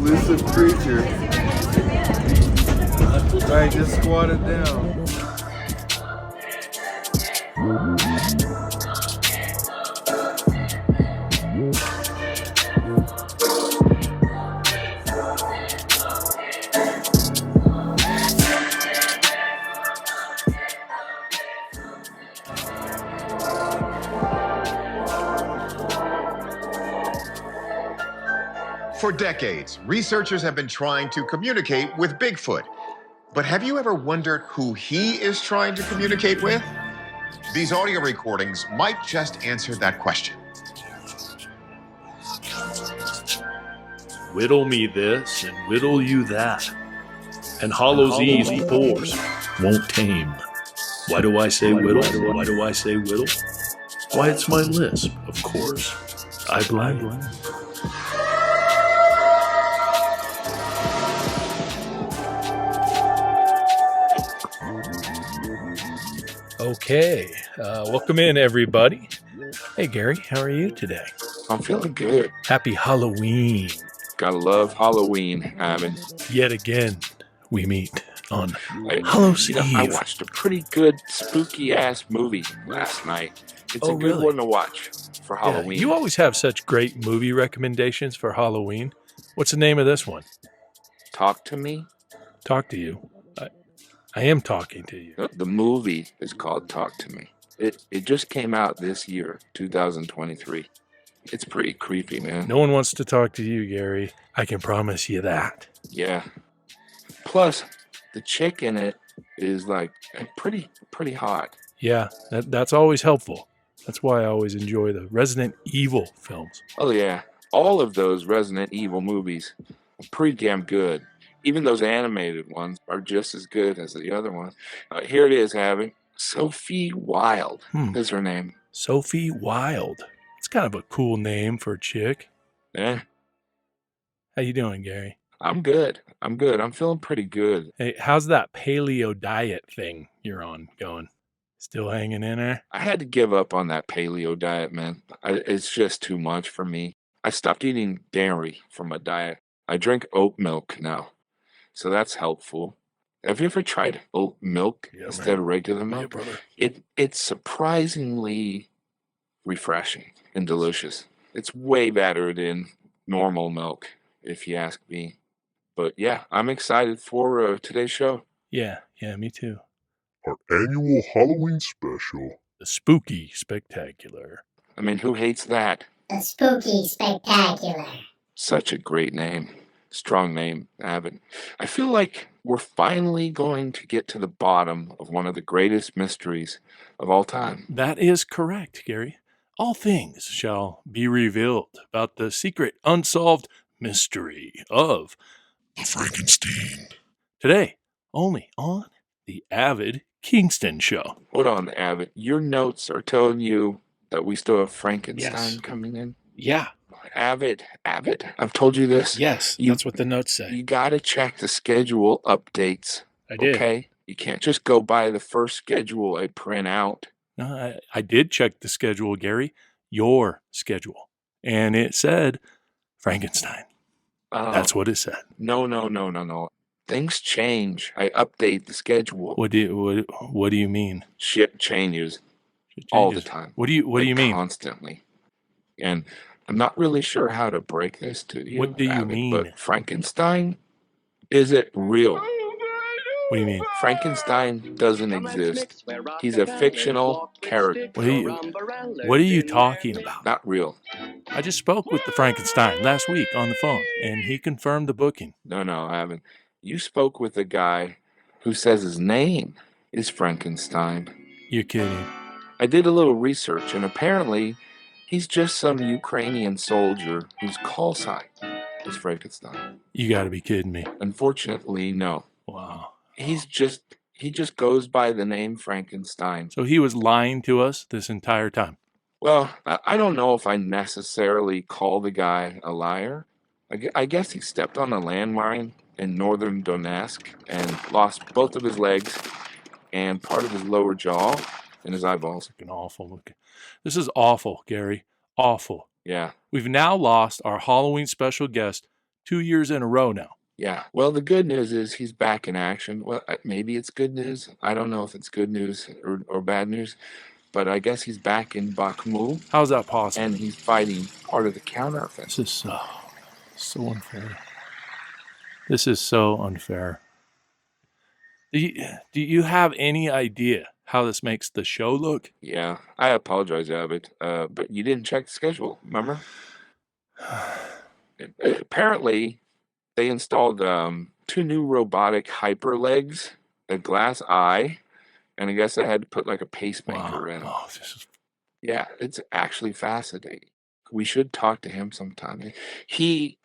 elusive creature. Alright, just squat it down. For decades, researchers have been trying to communicate with Bigfoot. But have you ever wondered who he is trying to communicate with? These audio recordings might just answer that question. Whittle me this and whittle you that, and Hollow's easy force won't tame. Why do I say whittle? Why do I say whittle? Why, it's my lisp, of course. I blame. Okay, welcome in, everybody. Hey, Gary, how are you today? I'm feeling good. Happy Halloween. Gotta love Halloween, Ivan. Yet again, we meet on Hallows Hallow's I Eve. watched a pretty good spooky-ass movie last night. It's a good really? one to watch for Yeah, Halloween. you always have such great movie recommendations for Halloween. What's the name of this one? Talk to Me? Talk to you. I am talking to you. The movie is called Talk to Me. It just came out this year, 2023. It's pretty creepy, man. No one wants to talk to you, Gary. I can promise you that. Yeah. Plus, the chick in it is like pretty hot. Yeah, that's always helpful. That's why I always enjoy the Resident Evil films. Oh yeah, all of those Resident Evil movies are pretty damn good. Even those animated ones are just as good as the other ones. Here it is, Abby. Sophie Wilde is her name. Sophie Wilde. It's kind of a cool name for a chick. Yeah, How you doing, Gary? I'm good. I'm feeling pretty good. Hey, how's that paleo diet thing you're on going? Still hanging in there? I had to give up on that paleo diet, man. It's just too much for me. I stopped eating dairy from my diet. I drink oat milk now. So that's helpful. Have you ever tried oat milk instead of regular milk? Yeah, brother. It's surprisingly refreshing and delicious. It's way better than normal milk, if you ask me. But yeah, I'm excited for today's show. Yeah, me too. Our annual Halloween special. The Spooky Spectacular. I mean, who hates that? The Spooky Spectacular. Such a great name. Strong name, Abbott. I feel like we're finally going to get to the bottom of one of the greatest mysteries of all time. That is correct, Gary. All things shall be revealed about the secret, unsolved mystery of The Frankenstein. today, only on the Avid Kingston Show. Hold on, Abbott. Your notes are telling you that we still have Frankenstein Yes. coming in? Yeah. Abbott, I've told you this. Yes, that's what the notes say. You gotta check the schedule updates. I did. Okay? You can't just go by the first schedule I print out. No, I did check the schedule, Gary. Your schedule. And it said Frankenstein. That's what it said. No. Things change. I update the schedule. What do you mean? Shit changes It all the changes. time. What do you mean? Constantly. And I'm not really sure how to break this to you. What do you Abbott, mean? But Frankenstein, is it real? What do you mean? Frankenstein doesn't exist. He's a fictional character. What are you talking about? Not real. I just spoke with the Frankenstein last week on the phone, and he confirmed the booking. No, I haven't. You spoke with a guy who says his name is Frankenstein. You're kidding. I did a little research, and apparently he's just some Ukrainian soldier whose call sign is Frankenstein. You got to be kidding me. Unfortunately, no. Wow. He just goes by the name Frankenstein. So he was lying to us this entire time. Well, I don't know if I necessarily call the guy a liar. I guess he stepped on a landmine in northern Donetsk and lost both of his legs and part of his lower jaw and his eyeballs. Fucking awful looking. This is awful, Gary. Awful. Yeah. We've now lost our Halloween special guest 2 years in a row now. Yeah. Well, the good news is he's back in action. Well, maybe it's good news. I don't know if it's good news or bad news, but I guess he's back in Bakhmut. How's that possible? And he's fighting part of the counteroffensive. This is so unfair. This is so unfair. Do you have any idea how this makes the show look? Yeah, I apologize, Abbott, but you didn't check the schedule, remember? Apparently, they installed 2 new robotic hyper legs, a glass eye, and I guess I had to put like a pacemaker in. Oh, this is... Yeah, it's actually fascinating. We should talk to him sometime. He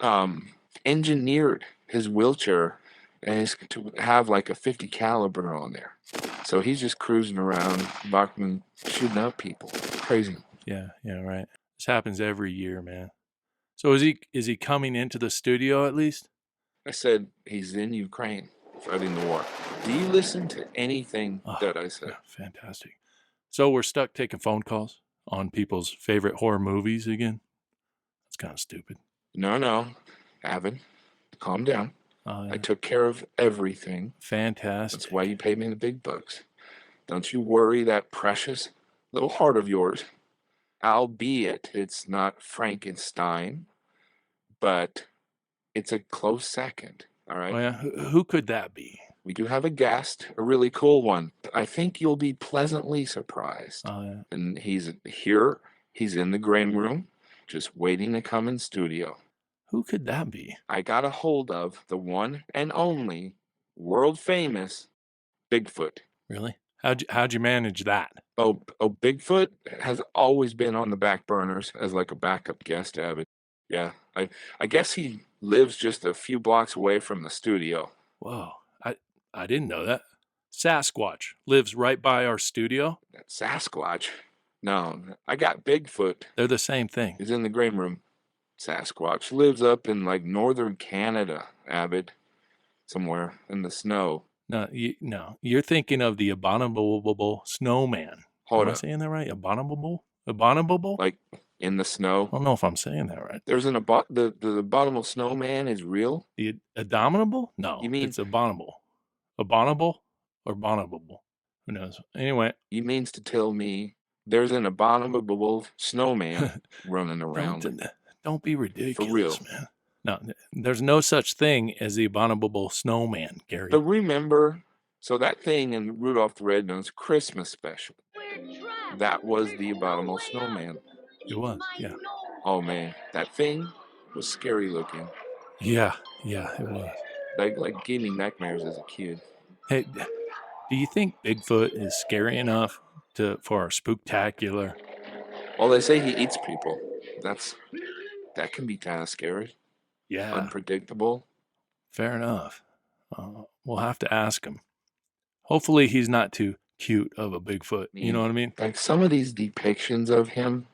engineered his wheelchair and is to have like a 50 caliber on there. So he's just cruising around Bachman shooting up people. Crazy. Yeah, right. This happens every year, man. So is he coming into the studio at least? I said he's in Ukraine fighting the war. Do you listen to anything that I said? Yeah, fantastic. So we're stuck taking phone calls on people's favorite horror movies again? That's kind of stupid. No. Avid, calm down. I took care of everything. Fantastic. That's why you paid me the big bucks. Don't you worry that precious little heart of yours. Albeit it's not Frankenstein, but it's a close second. All right? Oh, yeah? Who could that be? We do have a guest, a really cool one. I think you'll be pleasantly surprised. Oh, yeah. And he's here. He's in the green room, just waiting to come in studio. Who could that be? I got a hold of the one and only world famous Bigfoot. Really? How'd you manage that? Oh, Bigfoot has always been on the back burners as like a backup guest, Abbott. Yeah, I guess he lives just a few blocks away from the studio. Whoa, I didn't know that. Sasquatch lives right by our studio? That Sasquatch? No, I got Bigfoot. They're the same thing. He's in the green room. Sasquatch lives up in like northern Canada, Abbott, somewhere in the snow. No, you're thinking of the abominable snowman. Hold Am I up. saying that right? Abominable? Abominable? Like in the snow. I don't know if I'm saying that right. There's the abominable snowman is real. The abominable? No, You mean- it's abominable. Abominable or abominable? Who knows? Anyway, You means to tell me there's an abominable snowman running around. don't be ridiculous, real. man. No, there's no such thing as the abominable snowman, Gary. But remember, so that thing in Rudolph the Red-Nosed Christmas special, that was the abominable snowman. It was, yeah. Oh man, that thing was scary looking. Yeah, it was. Like gave me nightmares as a kid. Hey, do you think Bigfoot is scary enough for our spooktacular? Well, they say he eats people. That can be kind of scary. Yeah, Unpredictable. fair enough. We'll have to ask him. Hopefully he's not too cute of a Bigfoot. You know what I mean? Like some of these depictions of him,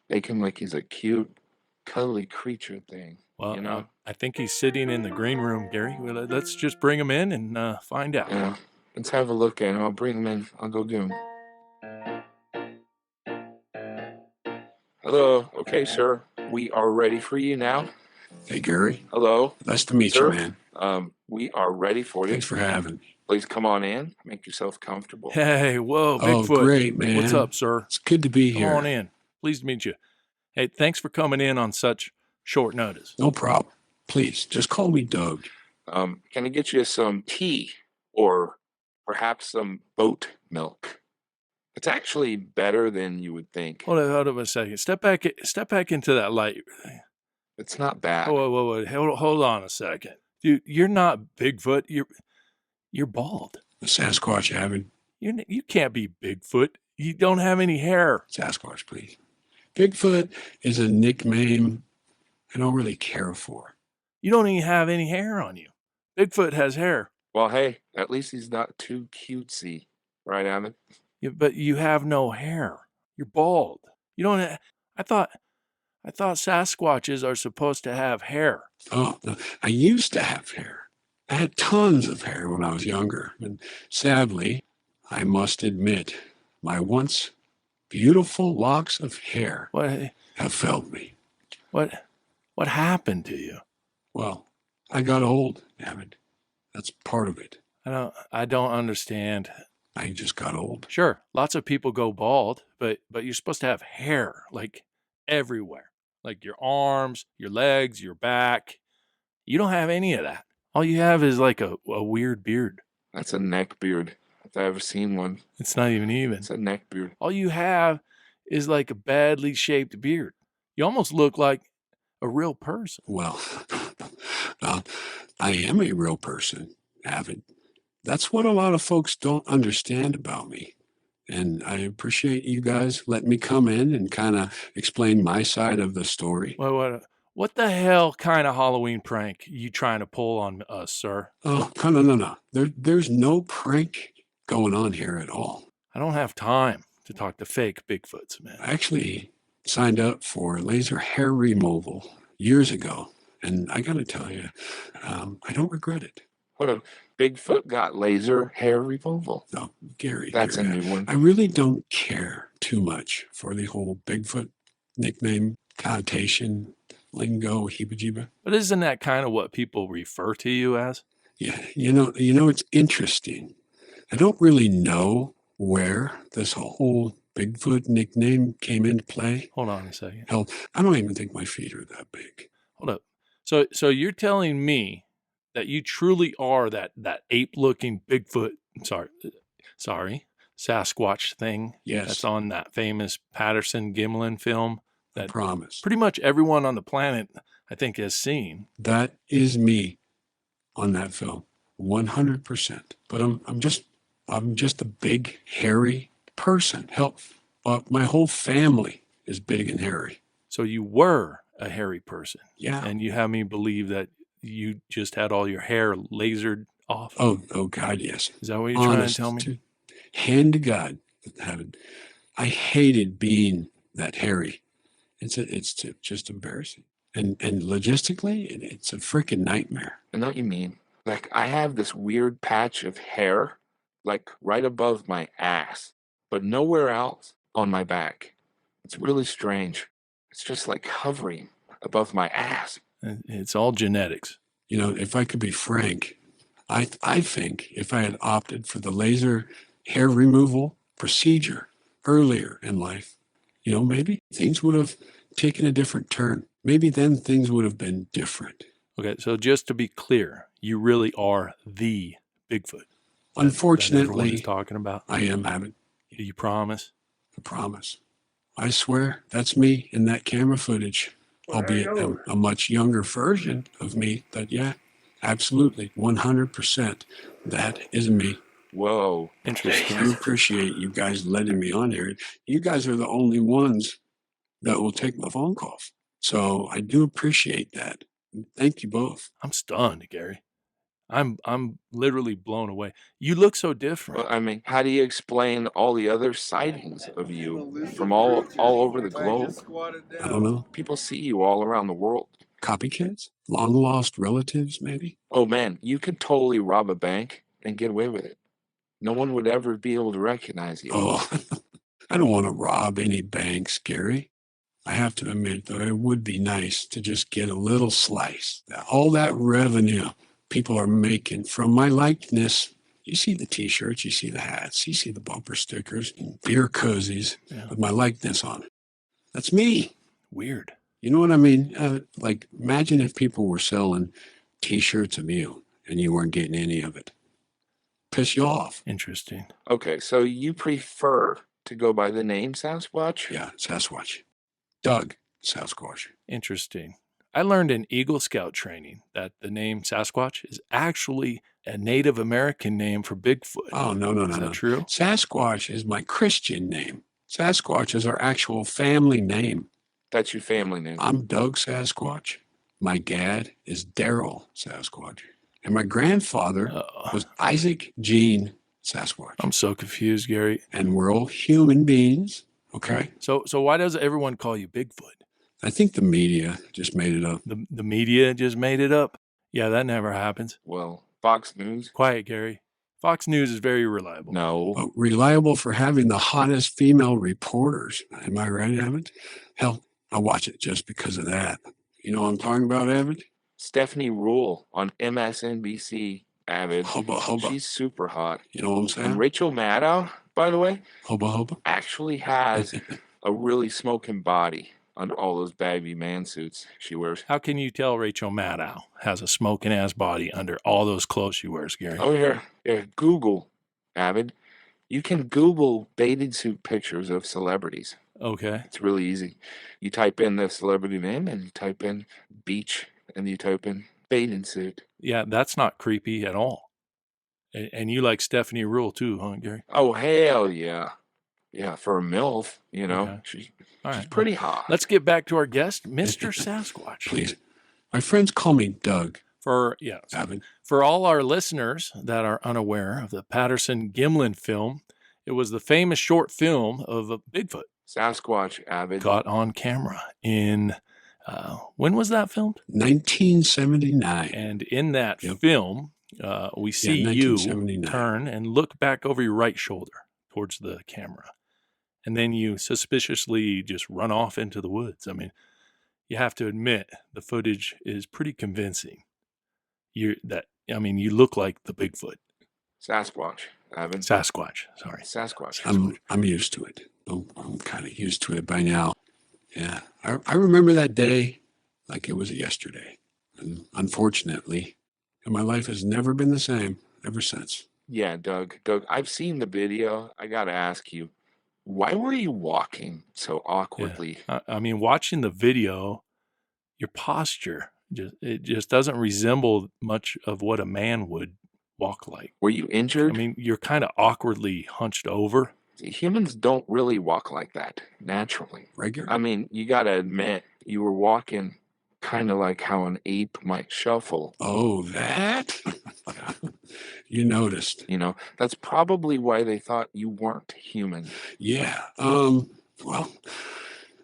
make him like he's a cute, cuddly creature thing. Well, you know? I think he's sitting in the green room, Gary. Well, let's just bring him in and find out. Yeah. Let's have a look at him. I'll bring him in. I'll go get him. Hello. Okay, sir. We are ready for you now. Hey, Gary. Hello. Nice to meet Sir? you, man. We are ready for you. Thanks for having me. Please come on in. Make yourself comfortable. Hey, whoa, Oh, Bigfoot. great, man. What's up, sir? It's good to be Come here. on in. Pleased to meet you. Hey, thanks for coming in on such short notice. No problem. Please, just call me Doug. Can I get you some tea or perhaps some boat milk? It's actually better than you would think. Hold on a second. Step back into that light. It's not bad. Whoa. Hold on a second. Dude, you're not Bigfoot. You're bald. The Sasquatch having You can't be Bigfoot. You don't have any hair. Sasquatch, please. Bigfoot is a nickname I don't really care for. You don't even have any hair on you. Bigfoot has hair. Well, hey, at least he's not too cutesy, right, Ammon? But you have no hair. You're bald. You don't. I thought Sasquatches are supposed to have hair. Oh, no, I used to have hair. I had tons of hair when I was younger. And sadly, I must admit, my once beautiful locks of hair What have failed me. happened to you? Well, I got old, Abbott. That's part of it. I don't understand. I just got old. Sure, lots of people go bald, but you're supposed to have hair like everywhere. Like your arms, your legs, your back. You don't have any of that. All you have is like a weird beard. That's a neck beard. If I ever seen one. It's not even. It's a neck beard. All you have is like a badly shaped beard. You almost look like a real person. Well, I am a real person, Avid. That's what a lot of folks don't understand about me. And I appreciate you guys letting me come in and kind of explain my side of the story. What the hell kind of Halloween prank you trying to pull on us, sir? Oh, no. There's no prank going on here at all. I don't have time to talk to fake Bigfoots, man. I actually signed up for laser hair removal years ago. And I got to tell you, I don't regret it. What a Bigfoot got laser hair removal. No, Gary. That's a new one. I really don't care too much for the whole Bigfoot nickname connotation, lingo, heebie-jeebie. But isn't that kind of what people refer to you as? Yeah, it's interesting. I don't really know where this whole Bigfoot nickname came into play. Hold on a second. Hell, I don't even think my feet are that big. Hold up. So you're telling me that you truly are that ape-looking Bigfoot, sorry, Sasquatch thing? Yes. That's on that famous Patterson Gimlin film that I promise. pretty much everyone on the planet, I think, has seen. That is me on that film, 100%. But I'm just a big, hairy person. Hell, my whole family is big and hairy. So you were a hairy person. Yeah. And you have me believe that you just had all your hair lasered off. Oh God, yes. Is that what you're trying to tell me? Hand to God, I hated being that hairy. It's just embarrassing. And logistically, it's a freaking nightmare. I know what you mean. Like, I have this weird patch of hair, like right above my ass, but nowhere else on my back. It's really strange. It's just like hovering above my ass. It's all genetics. If I could be frank, I think if I had opted for the laser hair removal procedure earlier in life, maybe things would have taken a different turn. Maybe then things would have been different. Okay, so just to be clear, you really are the Bigfoot. Unfortunately, that everyone is talking about. I am, Abbott. Do you promise? I promise. I swear that's me in that camera footage, albeit a much younger version of me. But yeah, absolutely, 100%. That is me. Whoa. Interesting. I appreciate you guys letting me on here. You guys are the only ones that will take my phone calls. So I do appreciate that. Thank you both. I'm stunned, Gary. I'm literally blown away. You look so different. Well, I mean, how do you explain all the other sightings of you from all over the globe? I don't know. People see you all around the world. Copycats? Long lost relatives, maybe? Oh man, you could totally rob a bank and get away with it. No one would ever be able to recognize you. Oh, I don't want to rob any banks, Gary. I have to admit, though, it would be nice to just get a little slice. All that revenue people are making from my likeness. You see the T-shirts, you see the hats, you see the bumper stickers, and beer cozies with my likeness on it. That's me. Weird. You know what I mean? Like, imagine if people were selling T-shirts of you and you weren't getting any of it. Piss you off. Interesting. Okay, so you prefer to go by the name Sasquatch? Yeah, Sasquatch. Doug Sasquatch. Interesting. I learned in Eagle Scout training that the name Sasquatch is actually a Native American name for Bigfoot. Oh, no. Is that true? Sasquatch is my Christian name. Sasquatch is our actual family name. That's your family name. I'm Doug Sasquatch. My dad is Daryl Sasquatch. And my grandfather was Isaac Gene Sasquatch. I'm so confused, Gary. And we're all human beings, okay? So why does everyone call you Bigfoot? I think the media just made it up. The media just made it up? Yeah, that never happens. Well, Fox News? Quiet, Gary. Fox News is very reliable. No. But reliable for having the hottest female reporters. Am I right, Evan? Hell, I watch it just because of that. You know what I'm talking about, Evan? Stephanie Rule on MSNBC, Avid. Hubba hubba. She's super hot. You know what I'm And saying? Rachel Maddow, by the way, Hubba hubba. actually has a really smoking body under all those baggy man suits she wears. How can you tell Rachel Maddow has a smoking ass body under all those clothes she wears, Gary? Oh, here, Google, Avid. You can Google bathing suit pictures of celebrities. Okay. It's really easy. You type in the celebrity name and you type in beach and you type in bathing suit. Yeah, that's not creepy at all. And you like Stephanie Rule too, huh, Gary? Oh, hell yeah. Yeah, for a MILF, you know, Okay. she's All right. pretty hot. Let's get back to our guest, Mr. Sasquatch. Please. My friends call me Doug. For all our listeners that are unaware of the Patterson Gimlin film, it was the famous short film of a Bigfoot Sasquatch, Avid. caught on camera in, when was that filmed? 1979. And in that film, we see you 1979. turn and look back over your right shoulder towards the camera. And then you suspiciously just run off into the woods. I mean, you have to admit the footage is pretty convincing. You look like the Bigfoot. Sasquatch, Avid. Sasquatch, sorry. Sasquatch. I'm used to it. I'm kind of used to it by now. Yeah. I remember that day like it was yesterday. And unfortunately, my life has never been the same ever since. Yeah, Doug, I've seen the video. I got to ask you, why were you walking so awkwardly? Yeah. I mean, watching the video, your posture, it just doesn't resemble much of what a man would walk like. Were you injured? I mean, you're kind of awkwardly hunched over. Humans don't really walk like that naturally. Regular? I mean, you got to admit, you were walking kind of like how an ape might shuffle. Oh, that? You noticed. You know, that's probably why they thought you weren't human. Yeah. Well,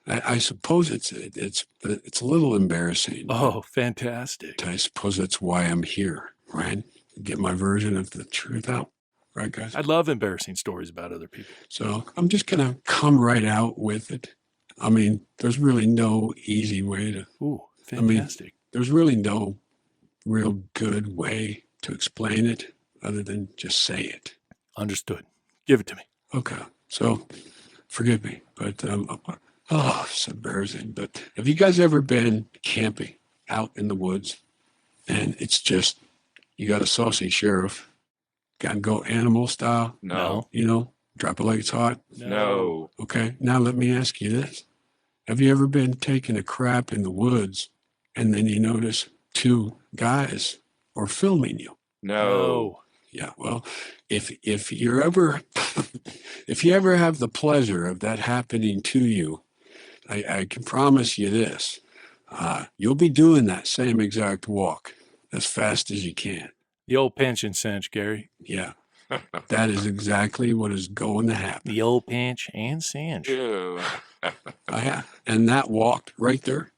I suppose it's a little embarrassing. Oh, fantastic. I suppose that's why I'm here, right? Get my version of the truth out. Right, guys? I love embarrassing stories about other people. So I'm just going to come right out with it. I mean, there's really no easy way to... Ooh, fantastic. There's really no real good way to explain it other than just say it. Understood. Give it to me. Okay. So forgive me, but it's embarrassing. But have you guys ever been camping out in the woods and it's just, you got a saucy sheriff, got to go animal style? No. You know, drop it like it's hot? No. Okay. Now let me ask you this. Have you ever been taking a crap in the woods and then you notice two guys are filming you? No. Yeah, well, if you're ever if you ever have the pleasure of that happening to you, I can promise you this: you'll be doing that same exact walk as fast as you can. The old pinch and cinch, Gary. Yeah, that is exactly what is going to happen. The old pinch and cinch. Ew. And that walk right there,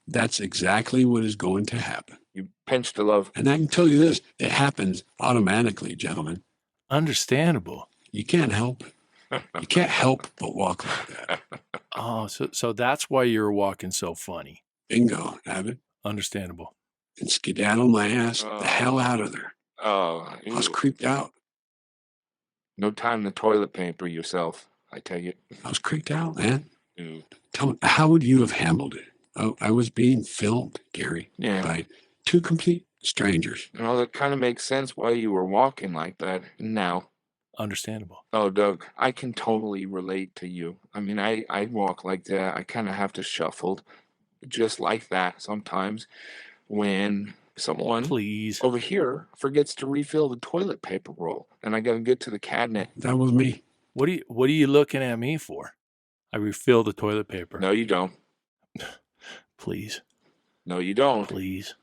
that's exactly what is going to happen. You pinched the love. And I can tell you this, it happens automatically, gentlemen. Understandable. You can't help it. You can't help but walk like that. Oh, so that's why you're walking so funny. Bingo, Abbott. Understandable. And skedaddle my ass the hell out of there. Oh, I was creeped out. No time to toilet paper yourself, I tell you. I was creeped out, man. Ew. Tell me, how would you have handled it? Oh, I was being filmed, Gary, Yeah. by two complete strangers. Well, that kind of makes sense why you were walking like that now. Understandable. Oh, Doug, I can totally relate to you. I mean, I walk like that. I kind of have to shuffle just like that sometimes when someone Please. over here forgets to refill the toilet paper roll and I got to get to the cabinet. That was me. What are you looking at me for? I refill the toilet paper. No, you don't. Please. No, you don't. Please.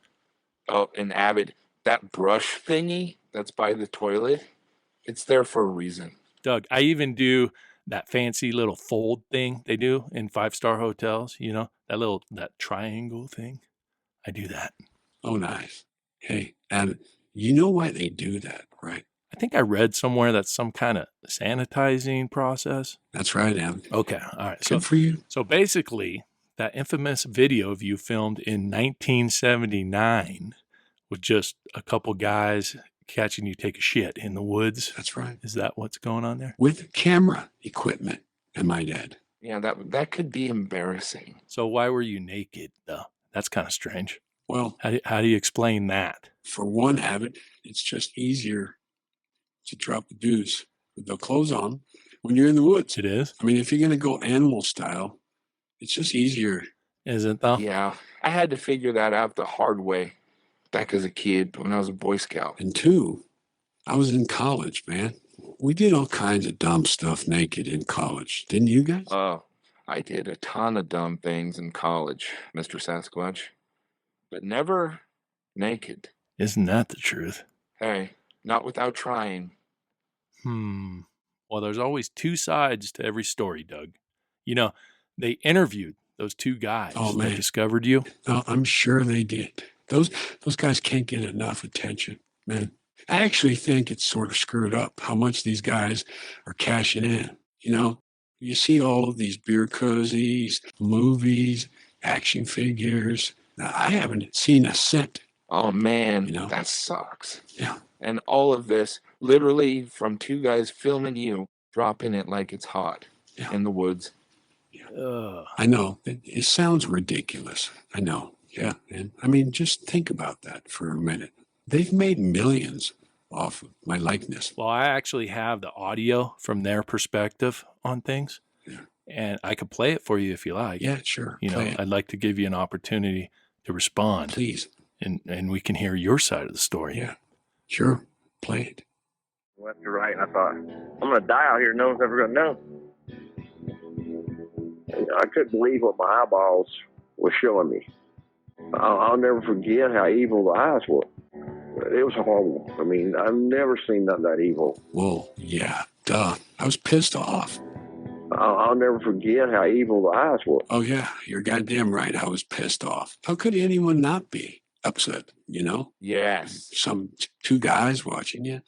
Oh, and Abbott, that brush thingy that's by the toilet, it's there for a reason. Doug, I even do that fancy little fold thing they do in 5-star hotels, you know, that triangle thing. I do that. Oh, nice. Hey, Abbott, you know why they do that, right? I think I read somewhere that's some kind of sanitizing process. That's right, Abbott. Okay. All right. Good for you. So basically, that infamous video of you filmed in 1979 with just a couple guys catching you take a shit in the woods. That's right. Is that what's going on there? With camera equipment, I might add. Yeah, that could be embarrassing. So why were you naked, though? That's kind of strange. Well, How do you explain that? for one habit, it's just easier to drop the deuce with no clothes on when you're in the woods. It is? I mean, if you're going to go animal style, it's just easier. Is it, though? Yeah, I had to figure that out the hard way back as a kid when I was a Boy Scout. And two, I was in college, man. We did all kinds of dumb stuff naked in college. Didn't you guys? Oh, I did a ton of dumb things in college, Mr. Sasquatch, but never naked. Isn't that the truth? Hey, not without trying. Well, there's always two sides to every story, Doug. You know, they interviewed those two guys that discovered you. Oh, I'm sure they did. Those guys can't get enough attention, man. I actually think it's sort of screwed up how much these guys are cashing in. You know, you see all of these beer cozies, movies, action figures. Now, I haven't seen a cent. Oh, man, that sucks. Yeah. And all of this, literally from two guys filming you, dropping it like it's hot in the woods. I know. It sounds ridiculous. I know. Yeah. And I mean, just think about that for a minute. They've made millions off of my likeness. Well, I actually have the audio from their perspective on things. Yeah. And I could play it for you if you like. Yeah, sure. You know, I'd like to give you an opportunity to respond. Please. And we can hear your side of the story. Yeah. Sure. Play it. Left to right, and I thought, I'm going to die out here. No one's ever going to know. And I couldn't believe what my eyeballs were showing me. I'll never forget how evil the eyes were. It was horrible. I mean, I've never seen nothing that evil. Well, yeah, duh. I was pissed off. I'll never forget how evil the eyes were. Oh, yeah, you're goddamn right. I was pissed off. How could anyone not be upset, you know? Yes. Some two guys watching you,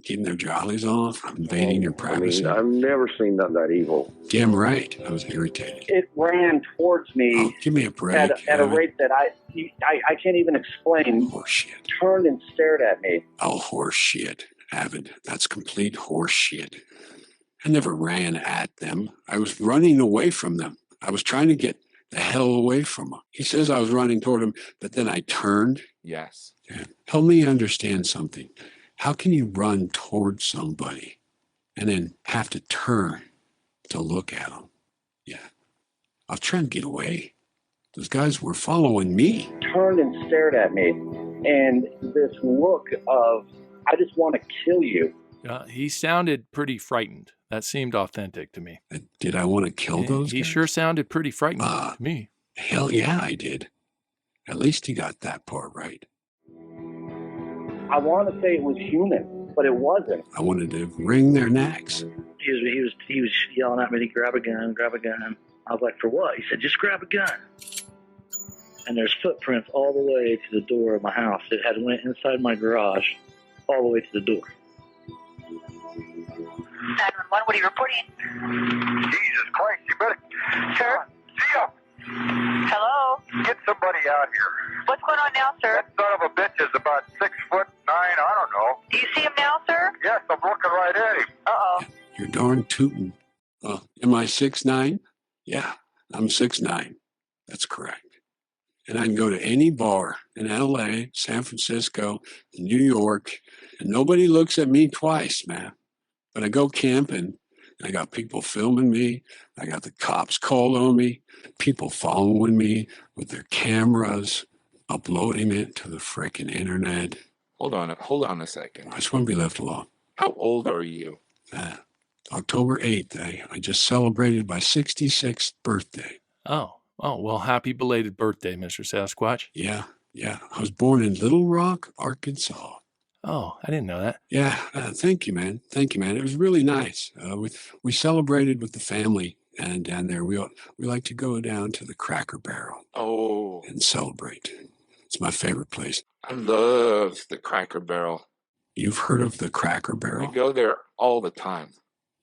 keeping their jollies off, invading your privacy. I mean, I've never seen nothing that evil. Damn right. I was irritated. It ran towards me. Oh, give me a break. At a rate that I can't even explain. Horseshit. Turned and stared at me. Oh, horseshit, Avid. That's complete horseshit. I never ran at them. I was running away from them. I was trying to get the hell away from them. He says I was running toward him, but then I turned. Yes. Yeah. Help me understand something. How can you run towards somebody and then have to turn to look at them? Yeah. I was trying to get away. Those guys were following me. Turned and stared at me. And this look of, I just want to kill you. He sounded pretty frightened. That seemed authentic to me. Did I want to kill those guys? He sure sounded pretty frightened to me. Hell yeah, I did. At least he got that part right. I want to say it was human, but it wasn't. I wanted to wring their necks. He was yelling at me to grab a gun, grab a gun. I was like, for what? He said, just grab a gun. And there's footprints all the way to the door of my house. It had went inside my garage all the way to the door. 911, what are you reporting? Jesus Christ, you better... Sir? See ya! Hello? Get somebody out here. What's going on now, sir? That son of a bitch is about 6'9", I don't know. Do you see him now, sir? Yes, I'm looking right at him. Uh-oh. You're darn tootin'. Am I 6'9"? Yeah, I'm 6'9". That's correct. And I can go to any bar in LA, San Francisco, New York, and nobody looks at me twice, man. But I go camping, and I got people filming me. I got the cops called on me, people following me with their cameras, uploading it to the freaking internet. Hold on a second. I just want to be left alone. How old are you? October 8th. I just celebrated my 66th birthday. Oh, well, happy belated birthday, Mr. Sasquatch. Yeah. I was born in Little Rock, Arkansas. Oh, I didn't know that. Yeah, thank you, man. It was really nice. We celebrated with the family, and down there we like to go down to the Cracker Barrel. Oh. And celebrate. It's my favorite place. I love the Cracker Barrel. You've heard of the Cracker Barrel? I go there all the time.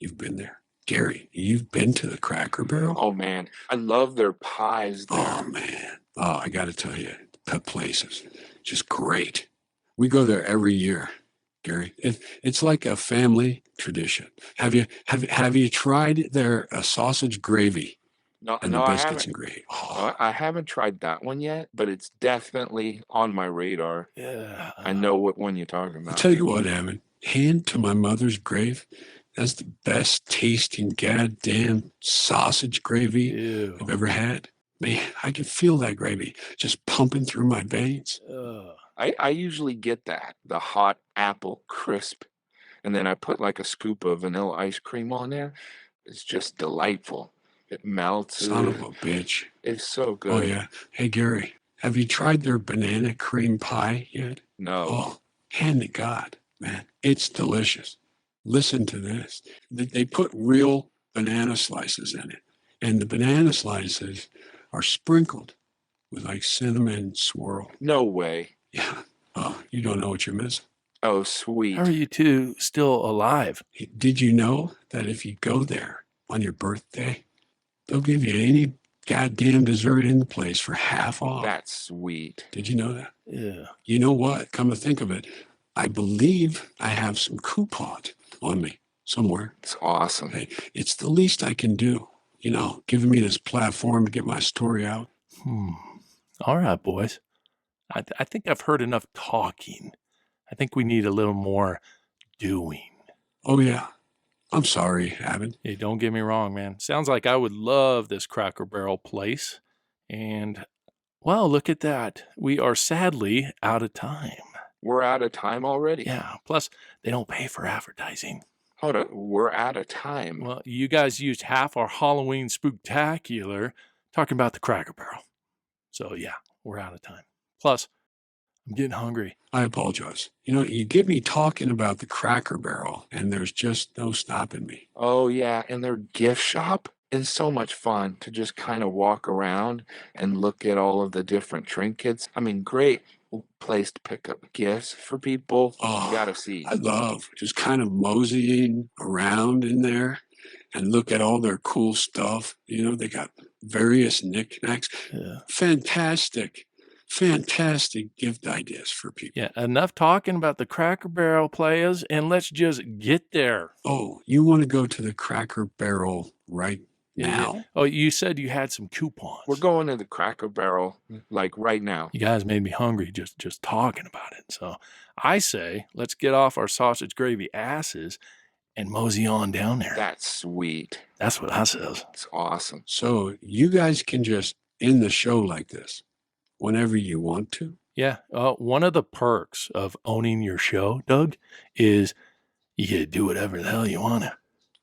You've been there? Gary, you've been to the Cracker Barrel? Oh, man. I love their pies there. Oh, man. Oh, I got to tell you, that place is just great. We go there every year, Gary. It's like a family tradition. Have you tried their sausage gravy and the I biscuits haven't. and gravy? I haven't tried that one yet, but it's definitely on my radar. Yeah. I know what one you're talking I'll about. tell you what, Evan. Hand to my mother's grave. That's the best tasting goddamn sausage gravy I've ever had. Man, I can feel that gravy just pumping through my veins. I usually get the hot apple crisp, and then I put like a scoop of vanilla ice cream on there. It's just delightful. It melts. Son of a bitch. It's so good. Oh, yeah. Hey, Gary, have you tried their banana cream pie yet? No. Oh, hand to God, man. It's delicious. Listen to this. They put real banana slices in it, and the banana slices are sprinkled with like cinnamon swirl. No way. Yeah. Oh, you don't know what you're missing. Oh, sweet. How are you two still alive? Did you know that if you go there on your birthday, they'll give you any goddamn dessert in the place for half off? That's sweet. Did you know that? Yeah. You know what? Come to think of it, I believe I have some coupons on me somewhere. It's awesome. Hey, it's the least I can do, giving me this platform to get my story out. All right, boys. I think I've heard enough talking. I think we need a little more doing. Oh, yeah. I'm sorry, Evan. Hey, don't get me wrong, man. Sounds like I would love this Cracker Barrel place. And, well, look at that. We are sadly out of time. We're out of time already? Yeah. Plus, they don't pay for advertising. Hold on. We're out of time. Well, you guys used half our Halloween spooktacular talking about the Cracker Barrel. So, yeah, we're out of time. Plus, I'm getting hungry. I apologize. You get me talking about the Cracker Barrel, and there's just no stopping me. Oh, yeah. And their gift shop is so much fun to just kind of walk around and look at all of the different trinkets. I mean, great place to pick up gifts for people. Oh, you got to see. I love just kind of moseying around in there and look at all their cool stuff. They got various knickknacks. Yeah. Fantastic gift ideas for people. Yeah, enough talking about the Cracker Barrel players, and let's just get there. Oh, you want to go to the Cracker Barrel right now? Yeah. Oh, you said you had some coupons. We're going to the Cracker Barrel, like right now. You guys made me hungry just talking about it. So I say, let's get off our sausage gravy asses and mosey on down there. That's sweet. That's what I says. It's awesome. So you guys can just end the show like this whenever you want to? Yeah. One of the perks of owning your show, Doug, is you get to do whatever the hell you want to.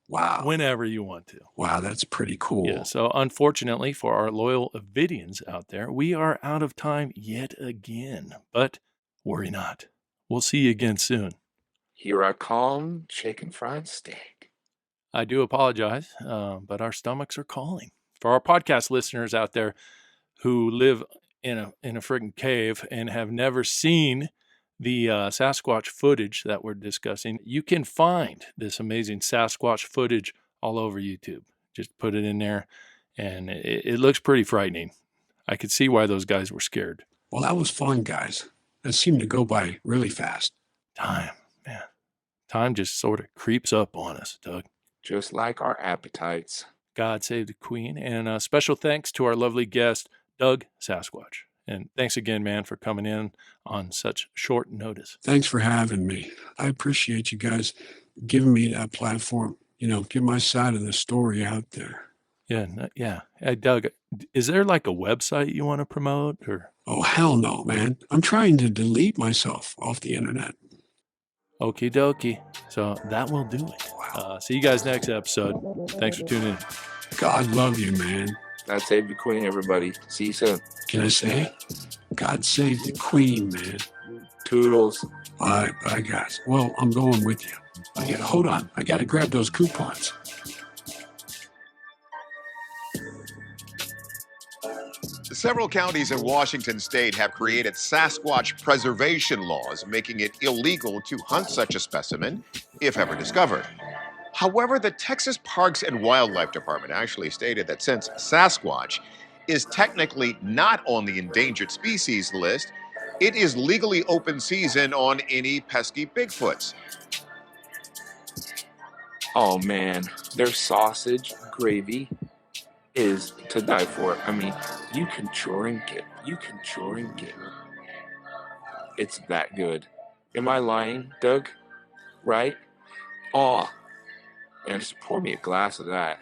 Wow. Whenever you want to. Wow, that's pretty cool. Yeah. So unfortunately for our loyal Ovidians out there, we are out of time yet again. But worry not. We'll see you again soon. Here I come, chicken fried steak. I do apologize, but our stomachs are calling. For our podcast listeners out there who live in a friggin' cave and have never seen the Sasquatch footage that we're discussing, you can find this amazing Sasquatch footage all over YouTube. Just put it in there, and it looks pretty frightening. I could see why those guys were scared. Well, that was fun, guys. That seemed to go by really fast. Time, man. Time just sort of creeps up on us, Doug. Just like our appetites. God save the Queen. And special thanks to our lovely guest, Doug Sasquatch. And thanks again, man, for coming in on such short notice. Thanks for having me. I appreciate you guys giving me that platform, get my side of the story out there. Yeah. Hey, Doug, is there like a website you want to promote or? Oh, hell no, man. I'm trying to delete myself off the internet. Okie dokie. So that will do it. Wow. See you guys next episode. Thanks for tuning in. God love you, man. God save the Queen, everybody. See you soon. Can I say? God save the Queen, man. Toodles. Bye, guys. Well, I'm going with you. Hold on. I got to grab those coupons. Several counties in Washington state have created Sasquatch preservation laws, making it illegal to hunt such a specimen if ever discovered. However, the Texas Parks and Wildlife Department actually stated that since Sasquatch is technically not on the endangered species list, it is legally open season on any pesky Bigfoots. Oh man, their sausage gravy is to die for. I mean, you can drink it. You can drink it. It's that good. Am I lying, Doug? Right? Oh, and just pour me a glass of that.